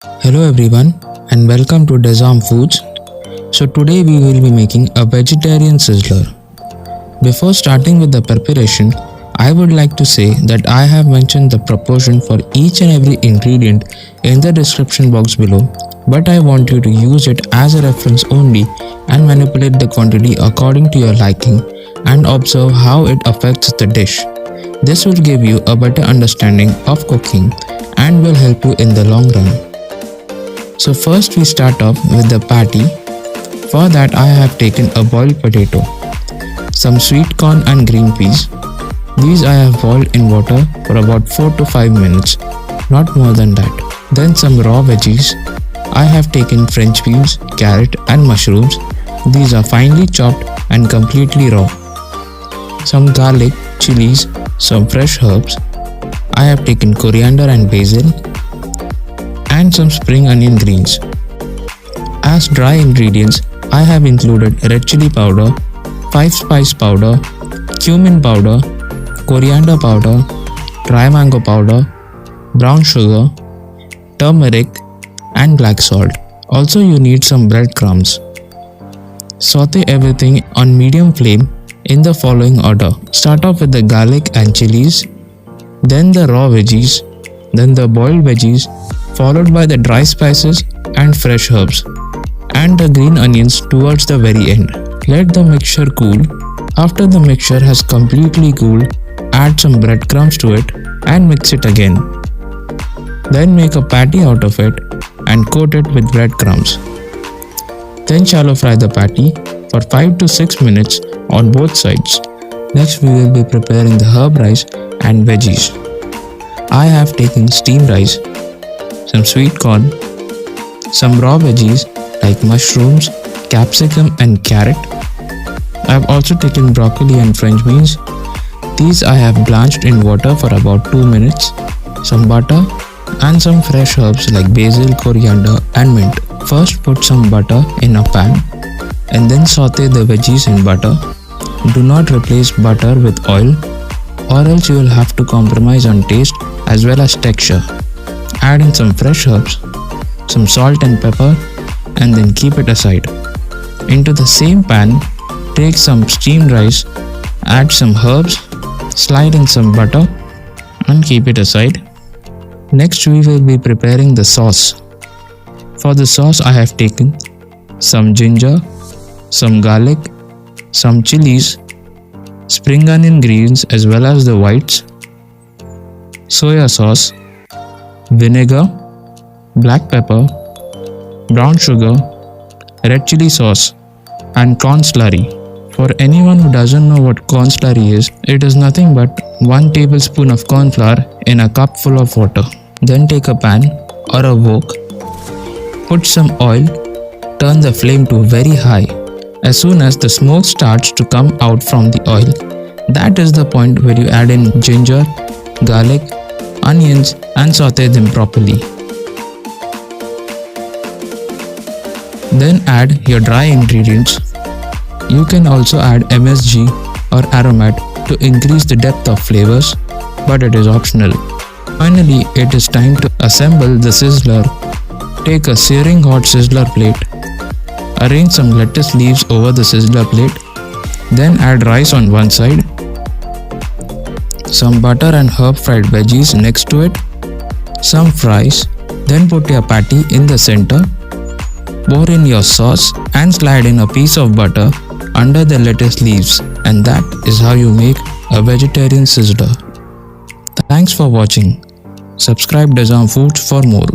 Hello everyone and welcome to Dazam Foods. So today we will be making a vegetarian sizzler. Before starting with the preparation, I would like to say that I have mentioned the proportion for each and every ingredient in the description box below, but I want you to use it as a reference only and manipulate the quantity according to your liking and observe how it affects the dish. This will give you a better understanding of cooking and will help you in the long run. So first we start off with the patty. For that I have taken a boiled potato, some sweet corn and green peas. These I have boiled in water for about 4 to 5 minutes, not more than that. Then some raw veggies. I have taken French beans, carrot and mushrooms. These are finely chopped and completely raw. Some garlic, chilies, some fresh herbs. I have taken coriander and basil and some spring onion greens. As dry ingredients, I have included red chili powder, 5-spice powder, cumin powder, coriander powder, dry mango powder, brown sugar, turmeric and black salt. Also you need some breadcrumbs. Saute everything on medium flame in the following order. Start off with the garlic and chilies, then the raw veggies, then the boiled veggies, followed by the dry spices and fresh herbs, and the green onions towards the very end. Let the mixture cool. After the mixture has completely cooled, add some breadcrumbs to it and mix it again. Then make a patty out of it and coat it with breadcrumbs. Then shallow fry the patty for 5 to 6 minutes on both sides. Next we will be preparing the herb rice and veggies. I have taken steamed rice, some sweet corn, some raw veggies like mushrooms, capsicum and carrot. I have also taken broccoli and French beans. These I have blanched in water for about 2 minutes, some butter and some fresh herbs like basil, coriander and mint. First put some butter in a pan and then saute the veggies in butter. Do not replace butter with oil or else you will have to compromise on taste as well as texture. Add in some fresh herbs, some salt and pepper and then keep it aside. Into the same pan, take some steamed rice, add some herbs, slide in some butter and keep it aside. Next we will be preparing the sauce. For the sauce I have taken some ginger, some garlic, some chilies, spring onion greens as well as the whites, soya sauce, vinegar, black pepper, brown sugar, red chili sauce and corn slurry. For anyone who doesn't know what corn slurry is, it is nothing but 1 tablespoon of corn flour in a cup full of water. Then take a pan or a wok, put some oil, turn the flame to very high. As soon as the smoke starts to come out from the oil, that is the point where you add in ginger, garlic, onions and saute them properly. Then add your dry ingredients. You can also add MSG or aromat to increase the depth of flavors, but it is optional. Finally, it is time to assemble the sizzler. Take a searing hot sizzler plate. Arrange some lettuce leaves over the sizzler plate. Then add rice on one side, some butter and herb fried veggies next to it, some fries. Then put your patty in the center. Pour in your sauce and slide in a piece of butter under the lettuce leaves, and that is how you make a vegetarian sizzler. Thanks for watching. Subscribe Dazam Foods for more.